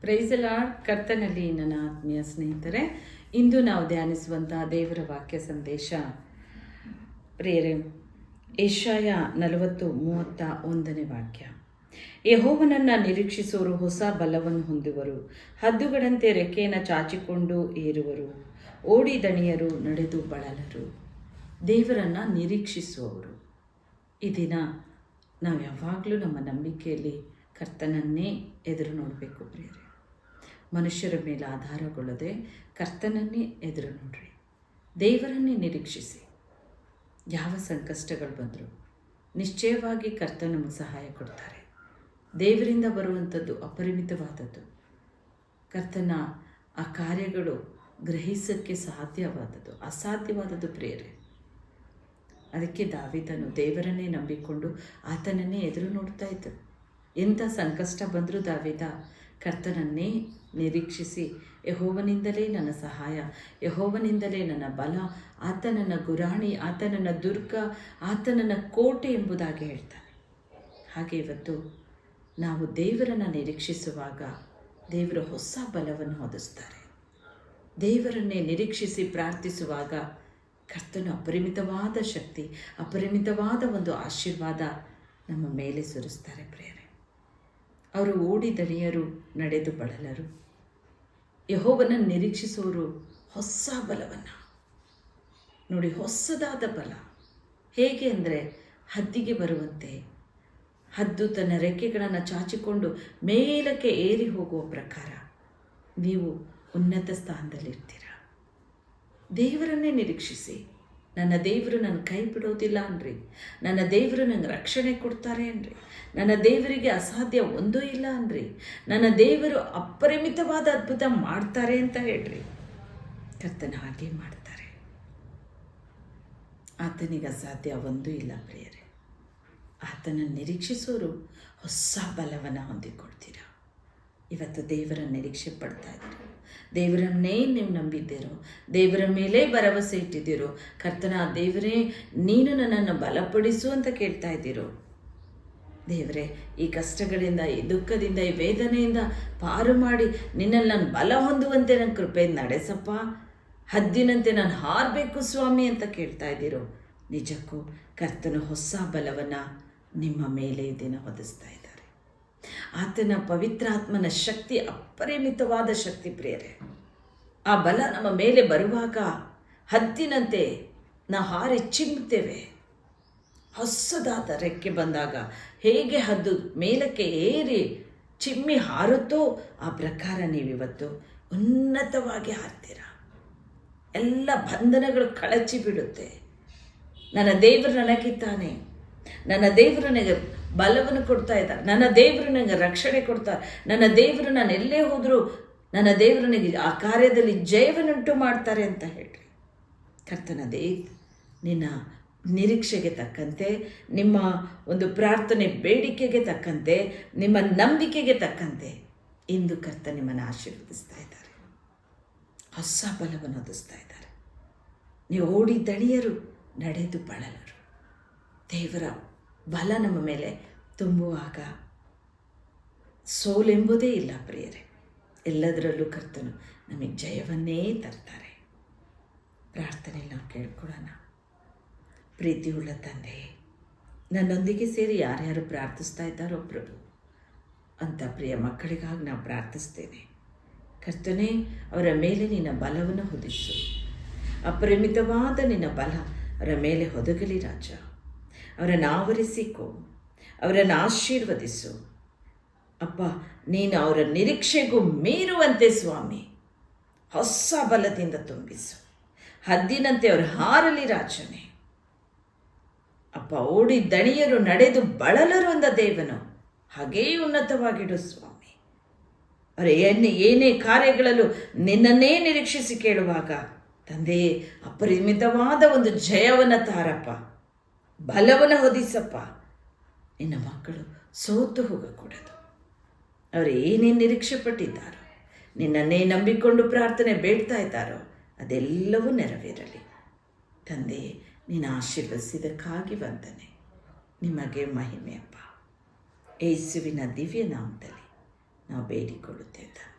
Price the lord. ಕರ್ತನಲ್ಲಿ ನನ್ನ ಆತ್ಮೀಯ ಸ್ನೇಹಿತರೆ, ಇಂದು ನಾವು ಧ್ಯಾನಿಸುವಂತಹ ದೇವರ ವಾಕ್ಯ ಸಂದೇಶ ಪ್ರಿಯರೇ, ಯೆಶಾಯ 40:31 ವಾಕ್ಯ. ಯೆಹೋವನನ್ನು ನಿರೀಕ್ಷಿಸುವವರು ಹೊಸ ಬಲವನ್ನು ಹೊಂದುವರು, ಹದ್ದುಗಳಂತೆ ರೆಕ್ಕೆಯನ್ನು ಚಾಚಿಕೊಂಡು ಏರುವರು, ಓಡಿ ದಣಿಯರು, ನಡೆದು ಬಳಲರು. ದೇವರನ್ನು ನಿರೀಕ್ಷಿಸುವವರು. ಈ ದಿನ ನಾವು ಯಾವಾಗಲೂ ನಮ್ಮ ನಂಬಿಕೆಯಲ್ಲಿ ಕರ್ತನನ್ನೇ ಎದುರು ನೋಡಬೇಕು ಪ್ರಿಯರೇ. ಮನುಷ್ಯರ ಮೇಲೆ ಆಧಾರಗೊಳ್ಳದೆ ಕರ್ತನನ್ನೇ ಎದುರು ನೋಡ್ರಿ. ದೇವರನ್ನೇ ನಿರೀಕ್ಷಿಸಿ. ಯಾವ ಸಂಕಷ್ಟಗಳು ಬಂದರೂ ನಿಶ್ಚಯವಾಗಿ ಕರ್ತನ ನಮಗೆ ಸಹಾಯ ಕೊಡ್ತಾರೆ. ದೇವರಿಂದ ಬರುವಂಥದ್ದು ಅಪರಿಮಿತವಾದದ್ದು. ಕರ್ತನ ಆ ಕಾರ್ಯಗಳು ಗ್ರಹಿಸೋಕ್ಕೆ ಸಾಧ್ಯವಾದದ್ದು, ಅಸಾಧ್ಯವಾದದ್ದು ಪ್ರಿಯರೇ. ಅದಕ್ಕೆ ದಾವೀದನು ದೇವರನ್ನೇ ನಂಬಿಕೊಂಡು ಆತನನ್ನೇ ಎದುರು ನೋಡ್ತಾ ಇದ್ದರು. ಎಂಥ ಸಂಕಷ್ಟ ಬಂದರೂ ದಾವೀದ ಕರ್ತನನ್ನೇ ನಿರೀಕ್ಷಿಸಿ, ಯೆಹೋವನಿಂದಲೇ ನನ್ನ ಸಹಾಯ, ಯೆಹೋವನಿಂದಲೇ ನನ್ನ ಬಲ, ಆತ ನನ್ನ ಗುರಾಣಿ, ಆತ ನನ್ನ ದುರ್ಗ, ಆತ ನನ್ನ ಕೋಟೆ ಎಂಬುದಾಗಿ ಹೇಳ್ತಾನೆ. ಹಾಗೆ ಇವತ್ತು ನಾವು ದೇವರನ್ನು ನಿರೀಕ್ಷಿಸುವಾಗ ದೇವರು ಹೊಸ ಬಲವನ್ನು ಒದಗಿಸ್ತಾರೆ. ದೇವರನ್ನೇ ನಿರೀಕ್ಷಿಸಿ ಪ್ರಾರ್ಥಿಸುವಾಗ ಕರ್ತನು ಅಪರಿಮಿತವಾದ ಶಕ್ತಿ, ಅಪರಿಮಿತವಾದ ಒಂದು ಆಶೀರ್ವಾದ ನಮ್ಮ ಮೇಲೆ ಸುರಿಸ್ತಾರೆ ಪ್ರಿಯರೇ. ಅವರು ಓಡಿ ದಣಿಯರು, ನಡೆದು ಬಳಲರು. ಯೆಹೋವನನ್ನು ನಿರೀಕ್ಷಿಸುವವರು ಹೊಸ ಬಲವನ್ನು ನೋಡಿ, ಹೊಸದಾದ ಬಲ. ಹೇಗೆ ಅಂದರೆ ಹದ್ದಿಗೆ ಬರುವಂತೆ ಹದ್ದು ತನ್ನ ರೆಕ್ಕೆಗಳನ್ನು ಚಾಚಿಕೊಂಡು ಮೇಲಕ್ಕೆ ಏರಿ ಹೋಗುವ ಪ್ರಕಾರ ನೀವು ಉನ್ನತ ಸ್ಥಾನದಲ್ಲಿರ್ತೀರ. ದೇವರನ್ನೇ ನಿರೀಕ್ಷಿಸಿ. ನನ್ನ ದೇವರು ನನ್ನ ಕೈ ಬಿಡೋದಿಲ್ಲ ಅನ್ರಿ. ನನ್ನ ದೇವರು ನಂಗೆ ರಕ್ಷಣೆ ಕೊಡ್ತಾರೆ ಅನ್ರಿ. ನನ್ನ ದೇವರಿಗೆ ಅಸಾಧ್ಯ ಒಂದೂ ಇಲ್ಲ ಅನ್ರಿ. ನನ್ನ ದೇವರು ಅಪರಿಮಿತವಾದ ಅದ್ಭುತ ಮಾಡ್ತಾರೆ ಅಂತ ಹೇಳ್ರಿ. ಕರ್ತನ ಹಾಗೆ ಮಾಡ್ತಾರೆ. ಆತನಿಗೆ ಅಸಾಧ್ಯ ಒಂದೂ ಇಲ್ಲ ಪ್ರಿಯರೇ. ಆತನನ್ನು ನಿರೀಕ್ಷಿಸೋರು ಹೊಸ ಬಲವನ್ನು ಹೊಂದಿಕೊಳ್ತೀರ. ಇವತ್ತು ದೇವರ ನಿರೀಕ್ಷೆ ಪಡ್ತಾ ಇದ್ದೀರೋ, ದೇವರನ್ನೇ ನೀವು ನಂಬಿದ್ದೀರೋ, ದೇವರ ಮೇಲೆ ಭರವಸೆ ಇಟ್ಟಿದ್ದೀರೋ, ಕರ್ತನ ದೇವರೇ ನೀನು ನನ್ನನ್ನು ಬಲಪಡಿಸು ಅಂತ ಕೇಳ್ತಾ ಇದ್ದೀರೋ, ದೇವರೇ ಈ ಕಷ್ಟಗಳಿಂದ, ಈ ದುಃಖದಿಂದ, ಈ ವೇದನೆಯಿಂದ ಪಾರು ಮಾಡಿ ನಿನ್ನಲ್ಲಿ ನಾನು ಬಲ ಹೊಂದುವಂತೆ ನನ್ನ ಕೃಪೆಯಿಂದ ನಡೆಸಪ್ಪ, ಹದ್ದಿನಂತೆ ನಾನು ಹಾರಬೇಕು ಸ್ವಾಮಿ ಅಂತ ಕೇಳ್ತಾ ಇದ್ದೀರೋ, ನಿಜಕ್ಕೂ ಕರ್ತನ ಹೊಸ ಬಲವನ್ನು ನಿಮ್ಮ ಮೇಲೆ ಈ ದಿನ ಒದಗಿಸ್ತಾ ಇದ್ದಾರೆ. ಆತನ ಪವಿತ್ರಾತ್ಮನ ಶಕ್ತಿ ಅಪರಿಮಿತವಾದ ಶಕ್ತಿ ಪ್ರಿಯರೇ. ಆ ಬಲ ನಮ್ಮ ಮೇಲೆ ಬರುವಾಗ ಹದ್ದಿನಂತೆ ನಾವು ಹಾರಿ ಚಿಮ್ಮುತ್ತೇವೆ. ಹೊಸದಾದ ರೆಕ್ಕೆ ಬಂದಾಗ ಹೇಗೆ ಹದ್ದು ಮೇಲಕ್ಕೆ ಏರಿ ಚಿಮ್ಮಿ ಹಾರುತ್ತೋ ಆ ಪ್ರಕಾರ ನೀವಿವತ್ತು ಉನ್ನತವಾಗಿ ಹಾರ್ತೀರ. ಎಲ್ಲ ಬಂಧನಗಳು ಕಳಚಿ ಬಿಡುತ್ತೆ. ನನ್ನ ದೇವರು ನನಗಿದ್ದಾನೆ, ನನ್ನ ದೇವರು ನನಗೆ ಬಲವನ್ನು ಕೊಡ್ತಾ ಇದ್ದಾರೆ, ನನ್ನ ದೇವರು ನನಗೆ ರಕ್ಷಣೆ ಕೊಡ್ತಾರೆ, ನನ್ನ ದೇವರು ನಾನು ಎಲ್ಲೇ ಹೋದರೂ ನನ್ನ ದೇವರು ನನಗೆ ಆ ಕಾರ್ಯದಲ್ಲಿ ಜಯವನ್ನುಂಟು ಮಾಡ್ತಾರೆ ಅಂತ ಹೇಳ್ರಿ. ಕರ್ತನ ನಿನ್ನ ನಿರೀಕ್ಷೆಗೆ ತಕ್ಕಂತೆ, ನಿಮ್ಮ ಒಂದು ಪ್ರಾರ್ಥನೆ ಬೇಡಿಕೆಗೆ ತಕ್ಕಂತೆ, ನಿಮ್ಮ ನಂಬಿಕೆಗೆ ತಕ್ಕಂತೆ ಇಂದು ಕರ್ತ ನಿಮ್ಮನ್ನು ಆಶೀರ್ವದಿಸ್ತಾ ಇದ್ದಾರೆ. ಹೊಸ ಬಲವನ್ನು ಒದಗಿಸ್ತಾ ಇದ್ದಾರೆ. ನೀವು ಓಡಿ ದಣಿಯರು, ನಡೆದು ಬಳಲರು. ದೇವರ ಬಲ ನಮ್ಮ ಮೇಲೆ ತುಂಬುವಾಗ ಸೋಲೆಂಬುದೇ ಇಲ್ಲ ಪ್ರಿಯರೇ. ಎಲ್ಲದರಲ್ಲೂ ಕರ್ತನು ನಮಗೆ ಜಯವನ್ನೇ ತರ್ತಾರೆ. ಪ್ರಾರ್ಥನೆಯಲ್ಲಿ ನಾವು ಕೇಳ್ಕೊಳ್ಳೋಣ. ಪ್ರೀತಿಯುಳ್ಳ ತಂದೆ, ನನ್ನೊಂದಿಗೆ ಸೇರಿ ಯಾರ್ಯಾರು ಪ್ರಾರ್ಥಿಸ್ತಾ ಇದ್ದಾರೋ ಪ್ರಭು ಅಂತ ಪ್ರಿಯ ಮಕ್ಕಳಿಗಾಗಿ ನಾವು ಪ್ರಾರ್ಥಿಸ್ತೇನೆ. ಕರ್ತನೇ, ಅವರ ಮೇಲೆ ನಿನ್ನ ಬಲವನ್ನು ಹೊದಿಸು. ಅಪರಿಮಿತವಾದ ನಿನ್ನ ಬಲ ಅವರ ಮೇಲೆ ಹೊದಗಲಿ ರಾಜ. ಅವರನ್ನು ಆವರಿಸಿಕೋ, ಅವರನ್ನು ಆಶೀರ್ವದಿಸು ಅಪ್ಪ. ನೀನು ಅವರ ನಿರೀಕ್ಷೆಗೂ ಮೀರುವಂತೆ ಸ್ವಾಮಿ ಹೊಸ ಬಲದಿಂದ ತುಂಬಿಸು. ಹದ್ದಿನಂತೆ ಅವರು ಹಾರಲಿ ರಾಜನೇ ಅಪ್ಪ. ಓಡಿ ದಣಿಯರು, ನಡೆದು ಬಳಲರು ಅಂದ ದೇವನು ಹಾಗೇ ಉನ್ನತವಾಗಿಡು ಸ್ವಾಮಿ. ಅವರ ಏನೇ ಕಾರ್ಯಗಳಲ್ಲೂ ನಿನ್ನನ್ನೇ ನಿರೀಕ್ಷಿಸಿ ಕೇಳುವಾಗ ತಂದೆಯೇ ಅಪರಿಮಿತವಾದ ಒಂದು ಜಯವನ್ನು ತಾರಪ್ಪ, ಬಲವನ್ನು ಹೊದಿಸಪ್ಪ. ನಿನ್ನ ಮಕ್ಕಳು ಸೋತು ಹೋಗಕೂಡದು. ಅವರು ಏನೇನು ನಿರೀಕ್ಷೆ ಪಟ್ಟಿದ್ದಾರೋ, ನಿನ್ನನ್ನೇ ನಂಬಿಕೊಂಡು ಪ್ರಾರ್ಥನೆ ಬೇಡ್ತಾ ಇದ್ದಾರೋ ಅದೆಲ್ಲವೂ ನೆರವೇರಲಿ ತಂದೆಯೇ. ನೀನು ಆಶೀರ್ವದಿಸಿದಕ್ಕಾಗಿ ವಂದನೆ. ನಿಮಗೆ ಮಹಿಮೆಯಪ್ಪ. ಯೇಸುವಿನ ದಿವ್ಯ ನಾಮದಲ್ಲಿ ನಾವು ಬೇಡಿಕೊಳ್ಳುತ್ತೇವೆ.